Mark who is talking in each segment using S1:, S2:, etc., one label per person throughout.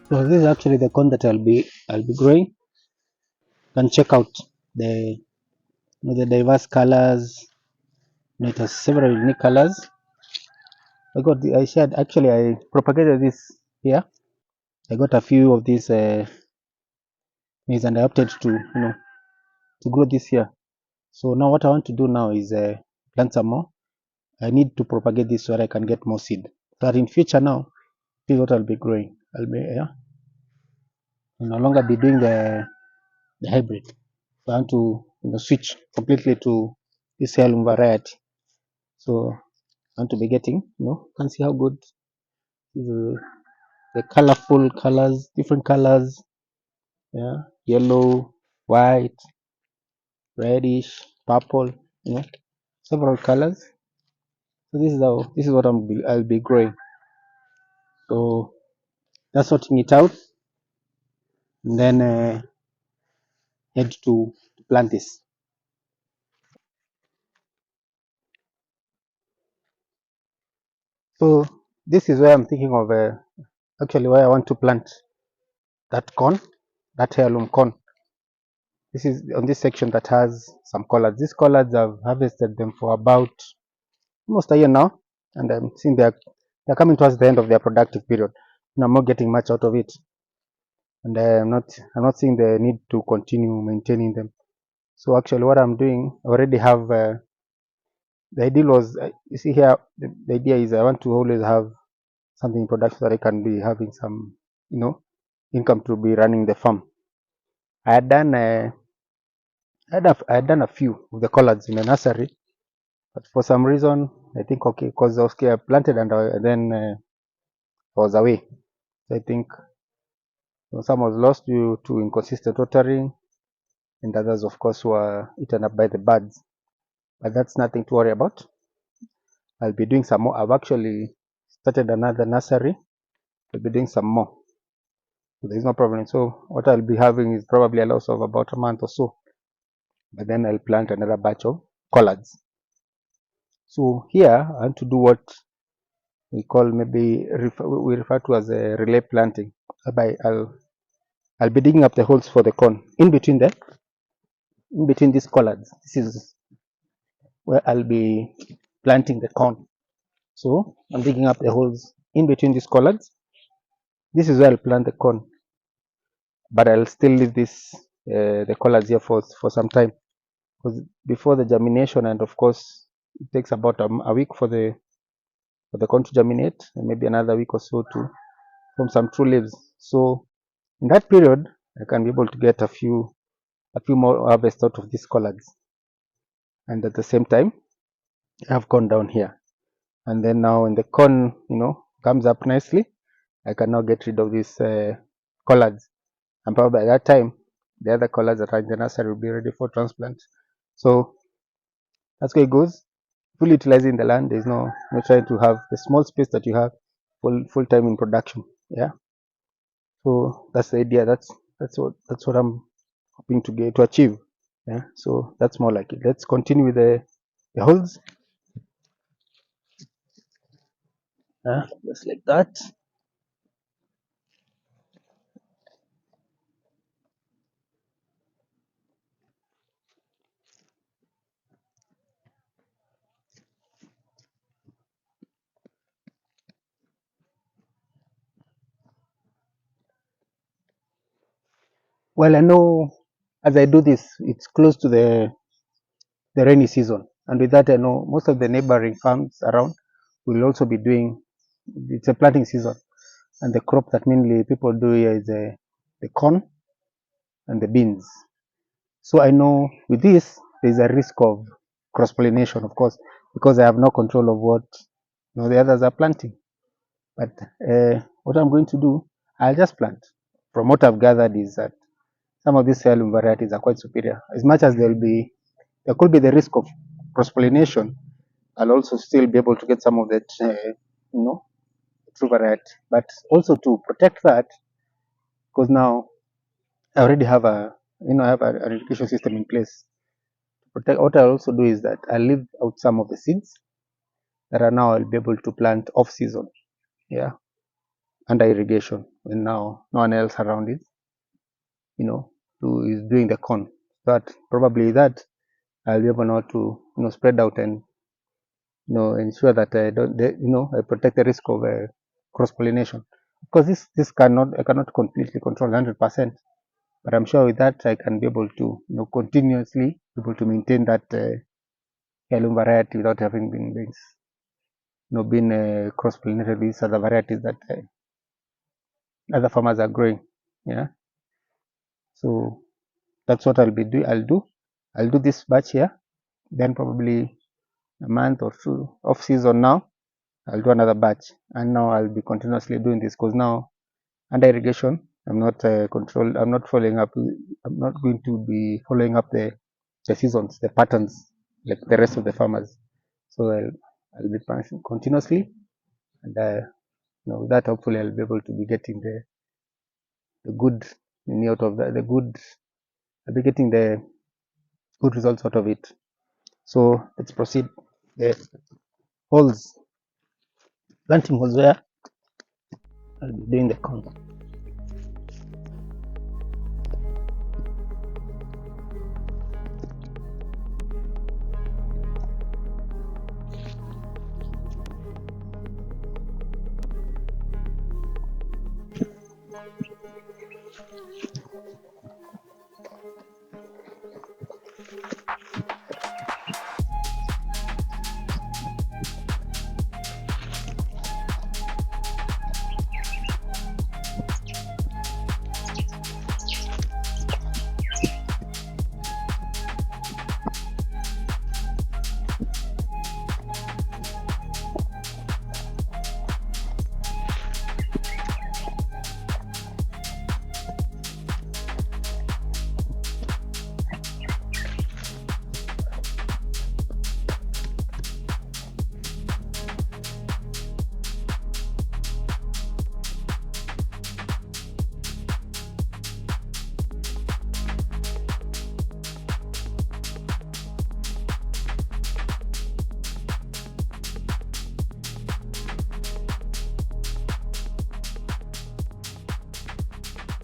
S1: So this is actually the corn that I'll be growing. You can check out the diverse colors. It has several unique colors. I shared actually I propagated this here. I got a few of these maize and I opted to grow this here. So now what I want to do now is plant some more. I need to propagate this so that I can get more seed. So that in future now, this is what I'll be growing. I'll no longer be doing the hybrid. So I want to switch completely to this heirloom variety. So I want to be getting, you can see how good the colorful colors, different colors, yeah, yellow, white, reddish, purple, several colors. So this is what I'll be growing. So that's sorting it out, and then head to plant this. So this is where I'm thinking of actually where I want to plant that corn, that heirloom corn. This is on this section that has some collards. These collards I've harvested them for about almost a year now, and I'm seeing they're coming towards the end of their productive period. And I'm not getting much out of it, and I'm not seeing the need to continue maintaining them. So actually, what I'm doing, I already have. The ideal was, you see here, the idea is I want to always have something in production so that I can be having some, income to be running the farm. I had done, I had done a few of the collards in the nursery, but for some reason, I think because I planted and then I was away. So I think some was lost due to inconsistent watering, and others, of course, were eaten up by the birds. But that's nothing to worry about. I'll be doing some more. I've actually started another nursery. I'll be doing some more. So there's no problem. So what I'll be having is probably a loss of about a month or so. But then I'll plant another batch of collards. So here I want to do what we call we refer to as a relay planting. Whereby I'll be digging up the holes for the corn in between these collards. This is where I'll be planting the corn. So I'm digging up the holes in between these collards. This is where I'll plant the corn, but I'll still leave the collards here for some time, because before the germination, and of course it takes about a week for the corn to germinate, and maybe another week or so to form some true leaves. So in that period, I can be able to get a few more harvest out of these collards, and at the same time, I have corn down here. And then now, when the corn comes up nicely, I can now get rid of these collards, and probably by that time, the other collards that are in the nursery will be ready for transplant. So that's where it goes. Fully utilizing the land. There's no trying to have the small space that you have full time in production. Yeah. So that's the idea. That's what I'm hoping to achieve. Yeah. So that's more like it. Let's continue with the holes. Just like that. Well, I know as I do this, it's close to the rainy season, and with that, I know most of the neighboring farms around will also be doing. It's a planting season, and the crop that mainly people do here is the corn and the beans. So I know with this, there's a risk of cross pollination, of course, because I have no control of what the others are planting. But what I'm going to do, I'll just plant. From what I've gathered is that some of these heirloom varieties are quite superior. As much as there could be the risk of cross pollination, I'll also still be able to get some of that, true variety. But also to protect that, because now I already have an irrigation system in place. Protect. What I also do is that I leave out some of the seeds that are now I'll be able to plant off season, yeah, under irrigation. when now no one else around is, who is doing the corn. But probably that I'll be able now to spread out and ensure that I don't I protect the risk of cross pollination. Because this I cannot completely control 100%, but I'm sure with that I can be able to continuously able to maintain that heirloom variety without having been cross pollinated with these other varieties that other farmers are growing. Yeah, so that's what I'll do this batch here, then probably a month or two off season now I'll do another batch, and now I'll be continuously doing this because now under irrigation I'm not I'm not following up. I'm not going to be following up the seasons, the patterns like the rest of the farmers. So I'll be planting continuously, and with that hopefully I'll be able to be getting the good out of the good. I'll be getting the good results out of it. So let's proceed. The holes, planting holes where I'll be doing the corn.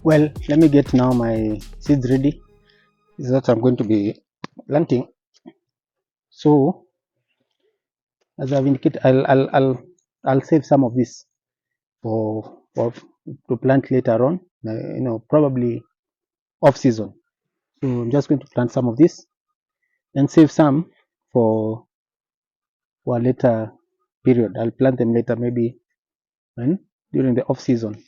S1: Well, let me get now my seeds ready. This is what I'm going to be planting. So, as I've indicated, I'll save some of this for to plant later on. Probably off season. So I'm just going to plant some of this and save some for a later period. I'll plant them later, maybe when during the off season.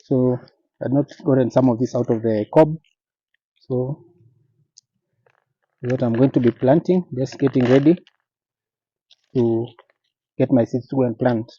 S1: So I've not gotten some of this out of the cob. So what I'm going to be planting, just getting ready to get my seeds to go and plant.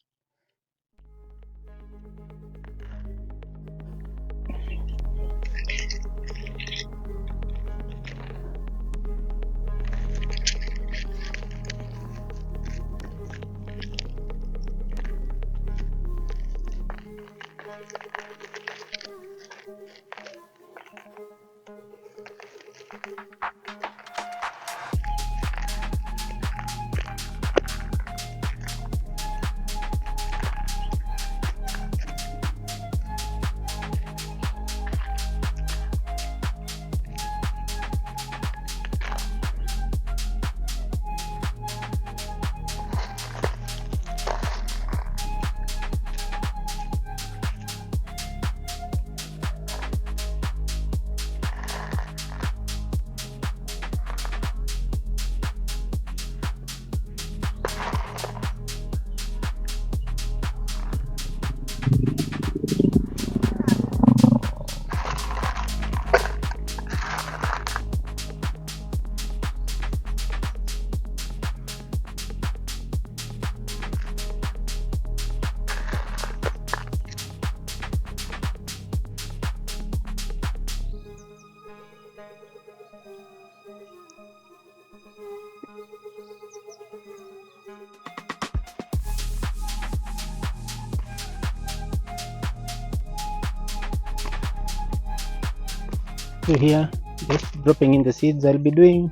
S1: So here, just dropping in the seeds. I'm doing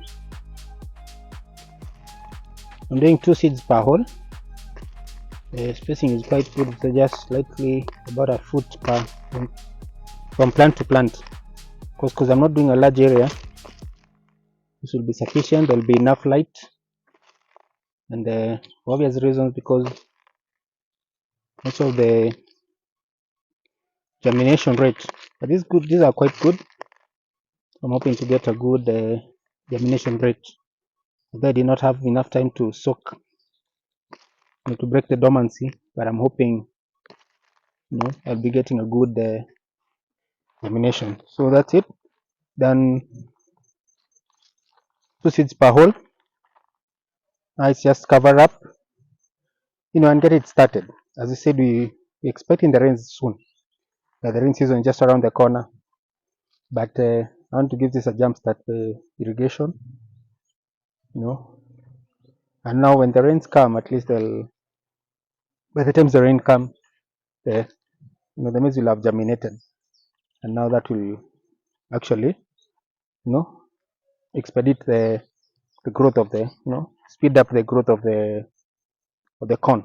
S1: 2 seeds per hole. The spacing is quite good, so just slightly about a foot per from plant to plant. Because I'm not doing a large area, this will be sufficient. There will be enough light, and for obvious reasons, because most of the germination rate, but these are quite good. I'm hoping to get a good germination rate. Although I did not have enough time to soak, to break the dormancy, but I'm hoping I'll be getting a good germination. So that's it. Then 2 seeds per hole. Now it's just cover up, and get it started. As I said, we're expecting the rains soon. The rain season is just around the corner. But I want to give this a jump start irrigation, And now when the rains come, at least by the time the rain comes, the the maize will have germinated, and now that will actually, expedite the growth of speed up the growth of the corn.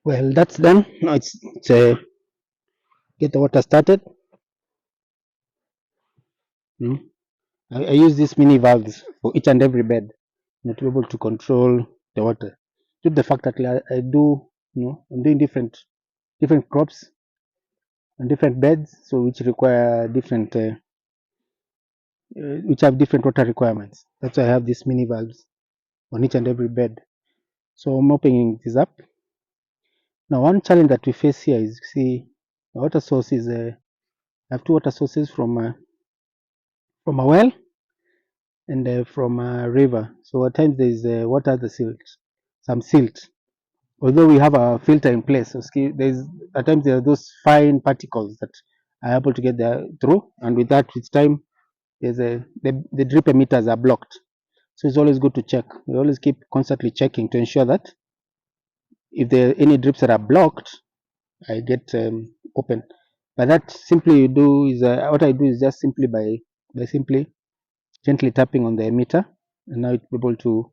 S1: Well, that's done. Now it's get the water started. I use these mini valves for each and every bed, to be able to control the water. Due to the fact that I do, I'm doing different crops and different beds, so which require different, which have different water requirements. That's why I have these mini valves on each and every bed. So I'm opening this up. Now, one challenge that we face here is, see, the water source is I have 2 water sources from a well and from a river. So at times there is water the silt, some silt. Although we have a filter in place, so there's at times there are those fine particles that are able to get there through, and with that, with time, the drip emitters are blocked. So it's always good to check. We always keep constantly checking to ensure that if there are any drips that are blocked, I get open. But that simply you do is what I do is just simply by simply gently tapping on the emitter, and now it's able to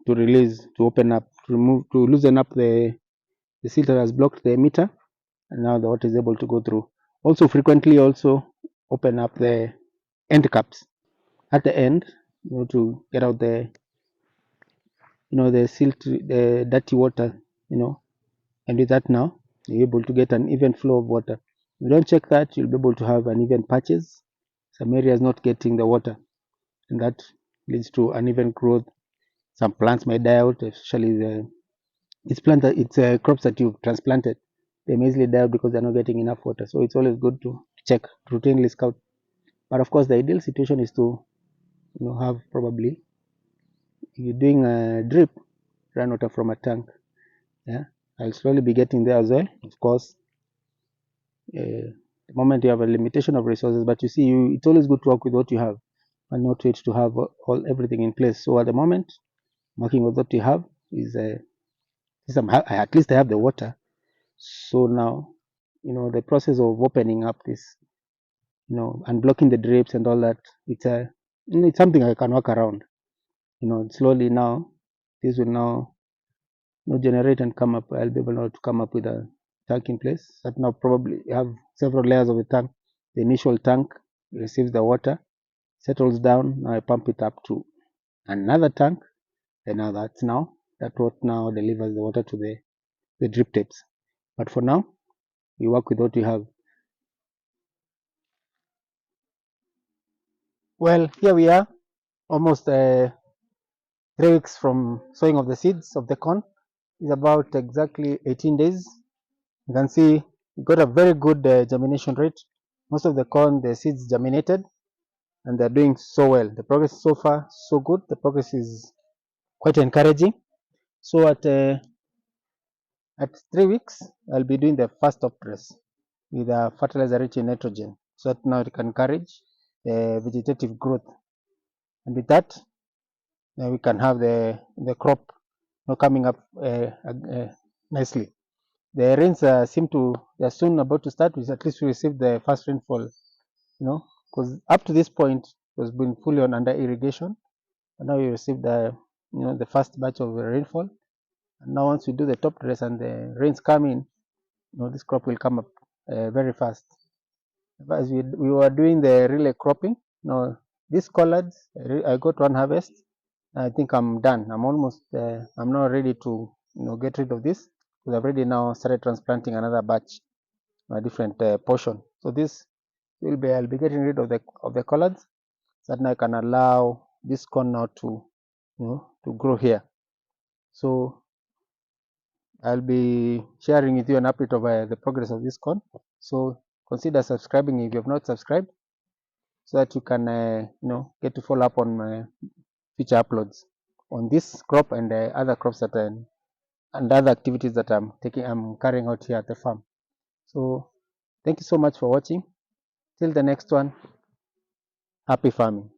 S1: release, to open up, to remove, to loosen up the seal that has blocked the emitter, and now the water is able to go through. Also, frequently also open up the end caps at the end, to get out the silt, the dirty water, and with that now you're able to get an even flow of water. If you don't check that, you'll be able to have uneven patches, some areas not getting the water, and that leads to uneven growth. Some plants might die out, especially it's crops that you've transplanted. They may easily die out because they're not getting enough water. So it's always good to check, to routinely scout. But of course, the ideal situation is to have, probably, if you're doing a drip, run water from a tank. Yeah, I'll slowly be getting there as well. Of course, the moment you have a limitation of resources, but you see, it's always good to work with what you have and not wait to have everything in place. So at the moment, working with what you have is at least I have the water. So now, the process of opening up this, and blocking the drips and all that, it's something I can work around. Slowly now, this will now generate and come up. I'll be able now to come up with a tank in place. That now probably have several layers of the tank. The initial tank receives the water, settles down. Now I pump it up to another tank, and now that what now delivers the water to the drip tapes. But for now, you work with what you have. Well, here we are, almost 3 weeks from sowing of the seeds of the corn. Is about exactly 18 days. You can see we got a very good germination rate. Most of the corn, the seeds germinated, and they're doing so well. The progress so far, so good. The progress is quite encouraging. So at 3 weeks, I'll be doing the first top dress with a fertilizer rich in nitrogen. so that now it can encourage vegetative growth, and with that we can have the crop coming up nicely. The rains seem to they are soon about to start. We at least we received the first rainfall, because up to this point it was been fully on under irrigation, and now we received the first batch of rainfall. And now once we do the top dress and the rains come in, this crop will come up very fast. As we were doing the relay cropping, these collards, I got one harvest. I think I'm done. I'm almost, I'm now ready to, get rid of this, because I've already now started transplanting another batch, a different portion. So this I'll be getting rid of the collards, so that now I can allow this corn now to, to grow here. So I'll be sharing with you an update of the progress of this corn. So consider subscribing if you have not subscribed, so that you can get to follow up on my future uploads on this crop and other crops that and other activities that I'm carrying out here at the farm. So thank you so much for watching. Till the next one, happy farming.